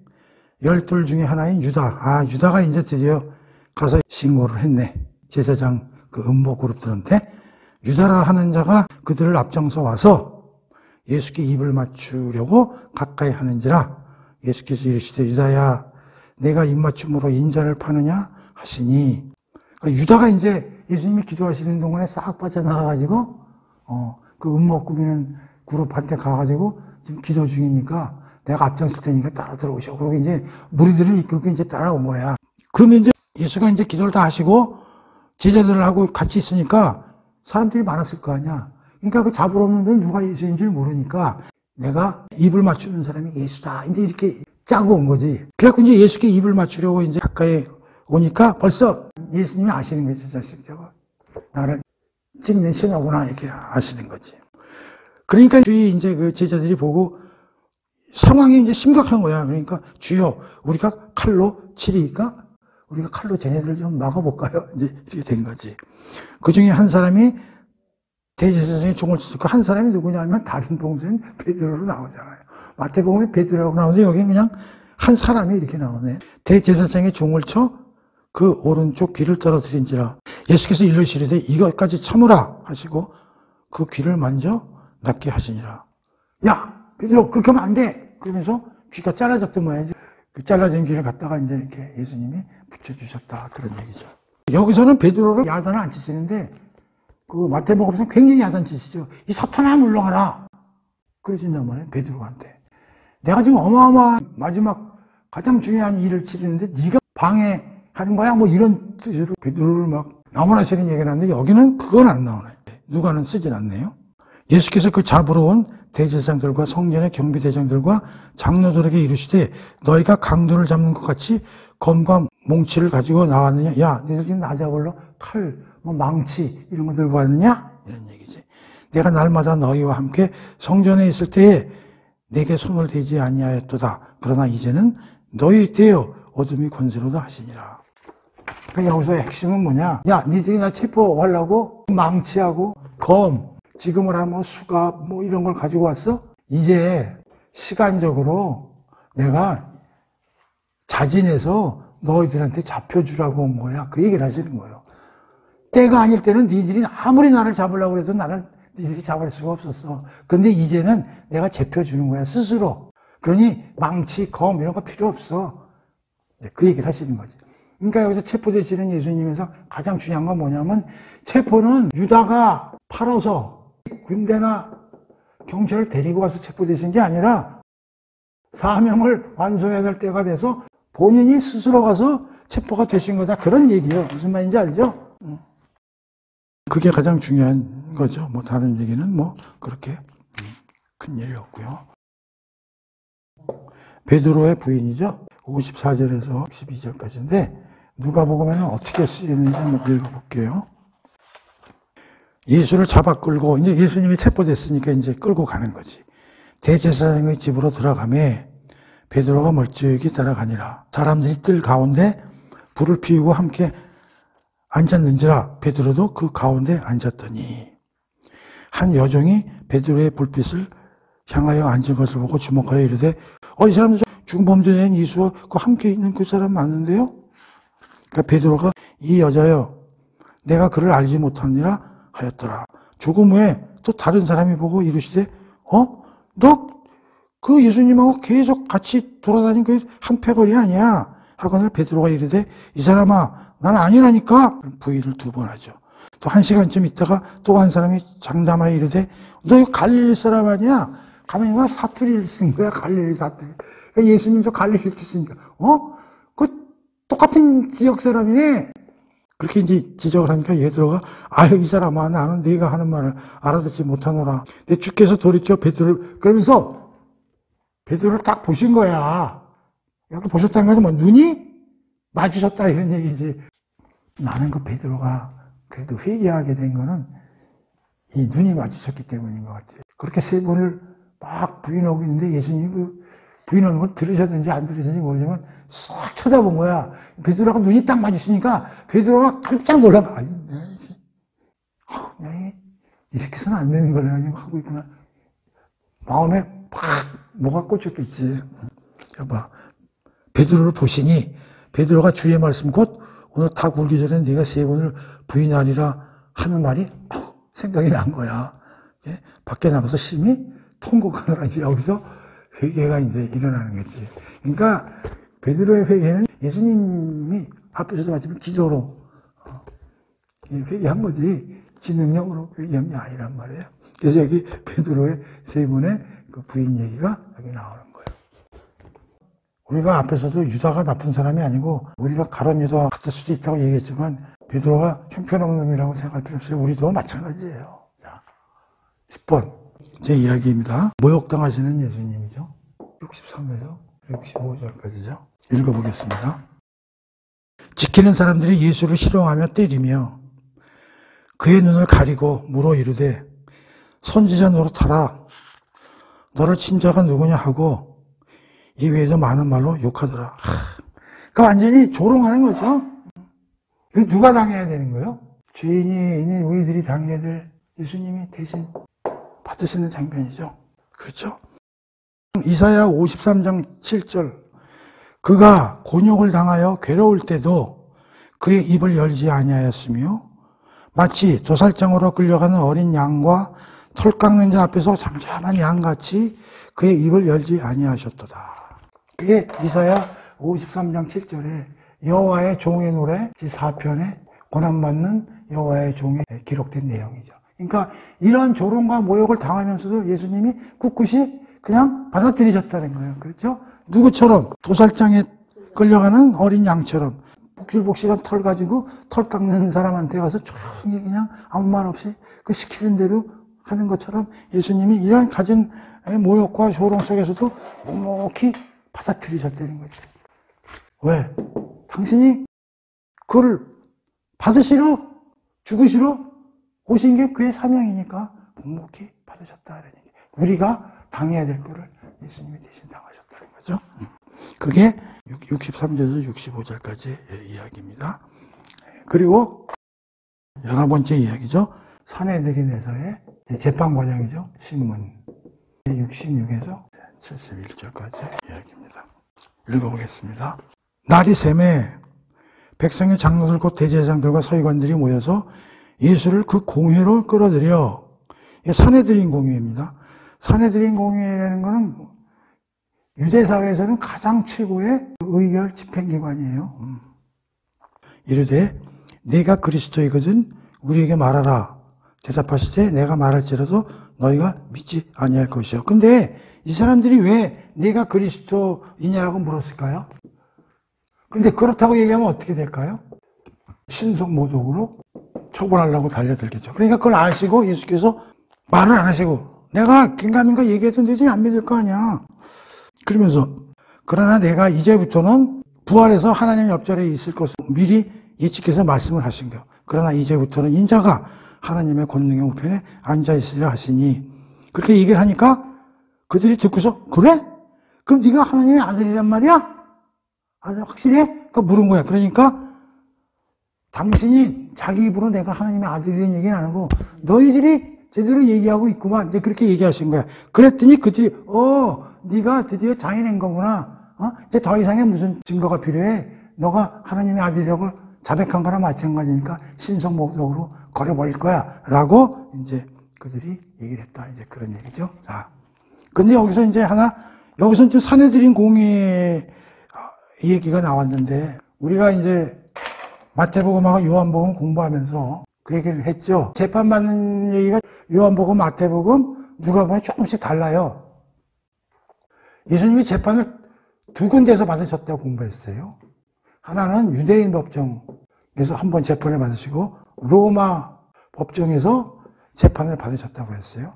12 중에 하나인 유다. 유다가 이제 드디어 가서 신고를 했네. 제사장 그 음모 그룹들한테. 유다라 하는 자가 그들을 앞장서 와서 예수께 입을 맞추려고 가까이 하는지라 예수께서 이르시되 유다야 내가 입맞춤으로 인자를 파느냐 하시니. 유다가 이제 예수님이 기도하시는 동안에 싹 빠져나가가지고 그 음모 꾸미는 그룹한테 가가지고 지금 기도 중이니까 내가 앞장설 테니까 따라 들어오셔. 그러고 이제 무리들을 이끌고 이제 따라온 거야. 그러면 이제 예수가 이제 기도를 다 하시고 제자들하고 같이 있으니까 사람들이 많았을 거 아니야. 그러니까 그 잡으러 오는데 누가 예수인지를 모르니까 내가 입을 맞추는 사람이 예수다. 이제 이렇게 짜고 온 거지. 그래갖고 이제 예수께 입을 맞추려고 이제 가까이 오니까 벌써 예수님이 아시는 거지. 자식 저거 나를 찍는 신호구나 이렇게 아시는 거지. 그러니까 주위 이제 그 제자들이 보고 상황이 이제 심각한 거야. 그러니까 주여 우리가 칼로 치리니까 우리가 칼로 쟤네들을 좀 막아볼까요? 이제 이렇게 된 거지. 그 중에 한 사람이 대제사장의 종을 치고 그 한 사람이 누구냐면 다른 복음서엔 베드로로 나오잖아요. 마태복음에 베드로라고 나오는데 여기는 그냥 한 사람이 이렇게 나오네. 대제사장의 종을 쳐 그 오른쪽 귀를 떨어뜨린지라 예수께서 이르시되 이것까지 참으라 하시고 그 귀를 만져 낫게 하시니라. 야 베드로 그렇게 하면 안 돼. 그러면서 귀가 잘라졌던 모양이지. 그 잘라진 귀를 갖다가 이제 이렇게 예수님이 붙여주셨다 그런 얘기죠. 여기서는 베드로를 야단을 안 치시는데 그 마태복음에서는 굉장히 야단치시죠. 이 사탄아 물러가라. 그러신단 말이에요. 베드로한테. 내가 지금 어마어마한 마지막 가장 중요한 일을 치르는데 네가 방해하는 거야? 뭐 이런 뜻으로 베드로를 막 나무라시는 얘기가 나는데 여기는 그건 안 나오네. 누가는 쓰진 않네요. 예수께서 그 잡으러 온 대제사장들과 성전의 경비대장들과 장로들에게 이르시되 너희가 강도를 잡는 것 같이 검과 몽치를 가지고 나왔느냐? 야, 너희들 지금 나 잡으러 칼, 뭐 망치 이런 거 들고 왔느냐? 이런 얘기지. 내가 날마다 너희와 함께 성전에 있을 때에 내게 손을 대지 아니하였도다. 그러나 이제는 너희 때여 어둠이 권세로다 하시니라. 그러니까 여기서 핵심은 뭐냐? 야, 니들이 나 체포하려고 망치하고 검, 지금을 하면 수갑 뭐 이런 걸 가지고 왔어? 이제 시간적으로 내가 자진해서 너희들한테 잡혀주라고 온 거야. 그 얘기를 하시는 거예요. 때가 아닐 때는 니들이 아무리 나를 잡으려고 해도 나를 니들이 잡을 수가 없었어. 근데 이제는 내가 제펴주는 거야, 스스로. 그러니 망치, 검 이런 거 필요 없어. 그 얘기를 하시는 거지. 그러니까 여기서 체포되시는 예수님에서 가장 중요한 건 뭐냐면 체포는 유다가 팔아서 군대나 경찰을 데리고 와서 체포되신 게 아니라 사명을 완수해야 될 때가 돼서 본인이 스스로 가서 체포가 되신 거다. 그런 얘기예요. 무슨 말인지 알죠? 그게 가장 중요한 거죠. 뭐 다른 얘기는 뭐 그렇게 큰 일이 없고요. 베드로의 부인이죠. 54절에서 12절까지인데 누가복음에는 어떻게 쓰이는지 한번 읽어볼게요. 예수를 잡아 끌고 이제 예수님이 체포됐으니까 이제 끌고 가는 거지. 대제사장의 집으로 들어가매 베드로가 멀찍이 따라가니라. 사람들이 뜰 가운데 불을 피우고 함께 앉았는지라. 베드로도 그 가운데 앉았더니 한 여종이 베드로의 불빛을 향하여 앉은 것을 보고 주목하여 이르되 이 사람들 중범죄자인 이수와 그 함께 있는 그 사람 맞는데요? 그러니까 베드로가 이 여자여 내가 그를 알지 못하니라 하였더라. 조금 후에 또 다른 사람이 보고 이르시되 너 그 예수님하고 계속 같이 돌아다닌 그 한 패거리 아니야? 하거늘 베드로가 이르되 이 사람아 난 아니라니까. 부인을 2번 하죠. 또 1시간쯤 있다가 또 한 사람이 장담하여 이르되 너 이거 갈릴리 사람 아니야? 가면 사투리를 쓴 거야. 갈릴리 사투리. 그러니까 예수님도 갈릴리 쓰시니까 그 똑같은 지역 사람이네. 그렇게 이제 지적을 하니까 베드로가 이 사람아 나는 네가 하는 말을 알아듣지 못하노라. 내 주께서 돌이켜 베드로를 그러면서 베드로를 딱 보신 거야. 여기 보셨다는 것은 뭐 눈이 마주쳤다 이런 얘기지. 나는 그 베드로가 그래도 회개하게 된 거는 이 눈이 마주쳤기 때문인 것 같아요. 그렇게 3번을 막 부인하고 있는데 예수님이 그 부인하는 걸 들으셨는지 안 들으셨는지 모르지만 싹 쳐다본 거야. 베드로가 눈이 딱 마주치니까 베드로가 깜짝 놀라고 내가 이렇게 해서는 안 되는 걸 내가 지금 하고 있구나. 마음에 팍 뭐가 꽂혔겠지. 여봐. 베드로를 보시니 베드로가 주의 말씀 곧 오늘 다 굴기 전에 네가 3번을 부인하리라 하는 말이 생각이 난 거야. 밖에 나가서 심히 통곡하느라 이제 여기서 회개가 이제 일어나는 거지. 그러니까 베드로의 회개는 예수님이 앞에서도 말했지만 기도로 회개한 거지 지 능력으로 회개한 게 아니란 말이에요. 그래서 여기 베드로의 3번의 그 부인 얘기가 여기 나오는 거예요. 우리가 앞에서도 유다가 나쁜 사람이 아니고 우리가 가론 유다와 같을 수도 있다고 얘기했지만 베드로가 형편없는 놈이라고 생각할 필요 없어요. 우리도 마찬가지예요. 자, 10번 제 이야기입니다. 모욕당하시는 예수님이죠. 63에서 65절까지죠. 읽어보겠습니다. 지키는 사람들이 예수를 희롱하며 때리며 그의 눈을 가리고 물어 이르되 선지자 노릇하라. 너를 친 자가 누구냐 하고 이 외에도 많은 말로 욕하더라. 그러니까 완전히 조롱하는 거죠. 누가 당해야 되는 거예요? 죄인이 있는 우리들이 당해야 될 예수님이 대신 받으시는 장면이죠. 그렇죠? 이사야 53장 7절 그가 곤욕을 당하여 괴로울 때도 그의 입을 열지 아니하였으며 마치 도살장으로 끌려가는 어린 양과 털 깎는 자 앞에서 잠잠한 양같이 그의 입을 열지 아니하셨도다. 그게 이사야 53장 7절에 여호와의 종의 노래 제4편에 고난받는 여호와의 종에 기록된 내용이죠. 그러니까 이런 조롱과 모욕을 당하면서도 예수님이 꿋꿋이 그냥 받아들이셨다는 거예요. 그렇죠? 누구처럼? 도살장에 끌려가는 어린 양처럼 복실복실한 털 가지고 털 깎는 사람한테 가서 조용히 그냥 아무 말 없이 그 시키는 대로 하는 것처럼 예수님이 이런 가진 모욕과 조롱 속에서도 묵묵히 받아들이셨다는 거죠. 왜? 당신이 그걸 받으시러 죽으시러 오신 게 그의 사명이니까 묵묵히 받으셨다는 얘기. 우리가 당해야 될 거를 예수님이 대신 당하셨다는 거죠. 그게 63절에서 65절까지 이야기입니다. 그리고 11번째 이야기죠. 사내들인에서의 재판 과정이죠. 신문 66에서 71절까지 이야기입니다. 읽어보겠습니다. 날이 새매 백성의 장로들 곧 대제사장들과 서기관들이 모여서 예수를 그 공회로 끌어들여 사내들인 공회입니다. 사내들인 공회라는 것은 유대사회에서는 가장 최고의 의결 집행기관이에요. 이르되 내가 그리스도이거든 우리에게 말하라. 대답하시되 내가 말할지라도 너희가 믿지 아니할 것이요. 근데 이 사람들이 왜 내가 그리스도이냐라고 물었을까요? 근데 그렇다고 얘기하면 어떻게 될까요? 신성모독으로 처벌하려고 달려들겠죠. 그러니까 그걸 아시고 예수께서 말을 안 하시고 내가 긴가민가 얘기해도 너희들이 안 믿을 거 아니야. 그러면서 그러나 내가 이제부터는 부활해서 하나님 옆자리에 있을 것을 미리 예측해서 말씀을 하신 거. 그러나 이제부터는 인자가 하나님의 권능의 우편에 앉아있으리라 하시니 그렇게 얘기를 하니까 그들이 듣고서 그래? 그럼 네가 하나님의 아들이란 말이야? 확실해? 그러니까 물은 거야. 그러니까 당신이 자기 입으로 내가 하나님의 아들이라는 얘기는 안 하고 너희들이 제대로 얘기하고 있구만. 이제 그렇게 얘기하신 거야. 그랬더니 그들이 네가 드디어 장해낸 거구나. 이제 더 이상의 무슨 증거가 필요해? 너가 하나님의 아들이라고 자백한 거나 마찬가지니까 신성모독으로 걸어버릴 거야. 라고 이제 그들이 얘기를 했다. 이제 그런 얘기죠. 자. 근데 여기서 이제 여기서 이제 사내들인 공의 얘기가 나왔는데, 우리가 이제 마태복음하고 요한복음 공부하면서 그 얘기를 했죠. 재판받는 얘기가 요한복음, 마태복음, 누가복음이 조금씩 달라요. 예수님이 재판을 두 군데에서 받으셨다고 공부했어요. 하나는 유대인 법정에서 한 번 재판을 받으시고 로마 법정에서 재판을 받으셨다고 했어요.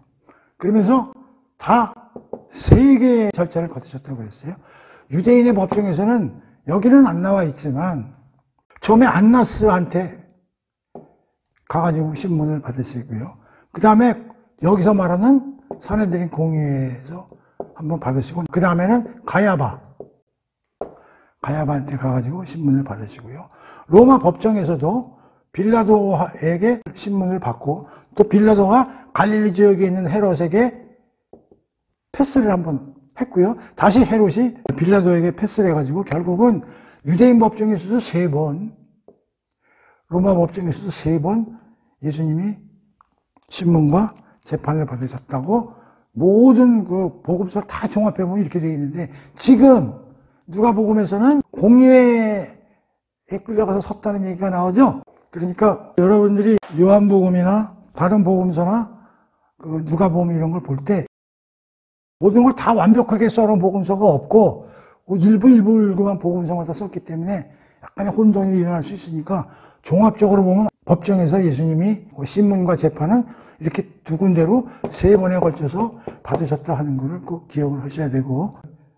그러면서 다 세 개의 절차를 거치셨다고 그랬어요. 유대인의 법정에서는 여기는 안 나와 있지만 처음에 안나스한테 가가지고 신문을 받으시고요. 그 다음에 여기서 말하는 사내들인 공회에서 한번 받으시고, 그 다음에는 가야바한테 가가지고 신문을 받으시고요. 로마 법정에서도 빌라도에게 신문을 받고, 또 빌라도가 갈릴리 지역에 있는 헤롯에게 패스를 한번 했고요. 다시 헤롯이 빌라도에게 패스를 해가지고 결국은 유대인 법정에서도 3번, 로마 법정에서도 3번 예수님이 신문과 재판을 받으셨다고 모든 그 복음서를 다 종합해보면 이렇게 되어 있는데, 지금 누가복음에서는 공회에 끌려가서 섰다는 얘기가 나오죠. 그러니까 여러분들이 요한복음이나 다른 복음서나 그 누가복음 이런 걸 볼 때 모든 걸 다 완벽하게 써놓은 복음서가 없고 일부만 복음서마다 썼기 때문에 약간의 혼돈이 일어날 수 있으니까 종합적으로 보면 법정에서 예수님이 신문과 재판은 이렇게 두 군데로 3번에 걸쳐서 받으셨다 하는 것을 꼭 기억을 하셔야 되고,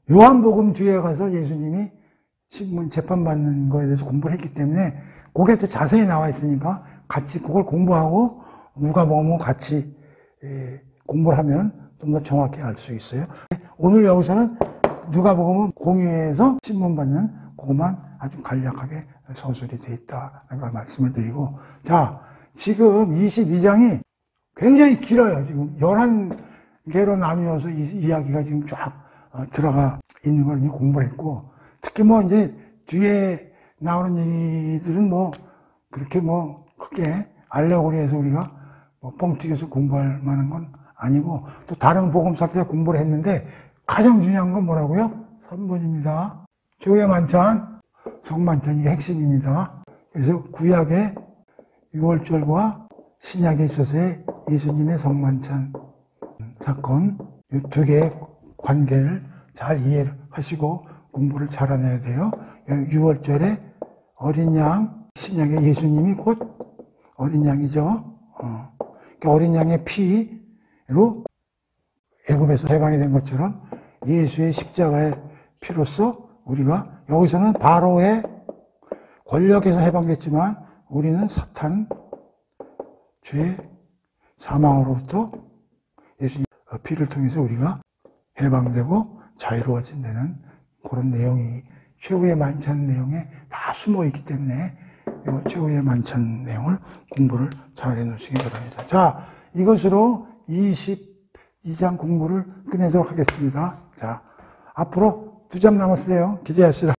요한복음 뒤에 가서 예수님이 신문 재판 받는 거에 대해서 공부를 했기 때문에 그게 더 자세히 나와 있으니까 같이 그걸 공부하고 누가복음은 같이 공부를 하면 좀 더 정확히 알 수 있어요. 오늘 여기서는 누가복음은 공회에서 신문 받는 그것만 아주 간략하게 서술이 되어 있다는 걸 말씀을 드리고, 자, 지금 22장이 굉장히 길어요. 지금 11개로 나누어서 이야기가 지금 쫙 들어가 있는 걸 공부를 했고, 특히 뭐 이제 뒤에 나오는 얘기들은 뭐 그렇게 뭐 크게 알레고리해서 우리가 뭐 뻥튀겨서 공부할 만한 건 아니고, 또 다른 복음서 때 공부를 했는데 가장 중요한 건 뭐라고요? 3번입니다. 최후의 만찬, 성만찬, 이게 핵심입니다. 그래서 구약의 유월절과 신약에 있어서의 예수님의 성만찬 사건, 이 두 개의 관계를 잘 이해를 하시고 공부를 잘 해야 돼요. 유월절에 어린 양, 신약의 예수님이 곧 어린 양이죠. 어린 양의 피로 애굽에서 해방이 된 것처럼 예수의 십자가의 피로써 우리가, 여기서는 바로의 권력에서 해방됐지만 우리는 사탄, 죄, 사망으로부터 예수님 피를 통해서 우리가 해방되고 자유로워진다는 그런 내용이 최후의 만찬 내용에 다 숨어 있기 때문에 이 최후의 만찬 내용을 공부를 잘 해놓으시기 바랍니다. 자, 이것으로 22장 공부를 끝내도록 하겠습니다. 자, 앞으로 2장 남았어요. 기대하시라.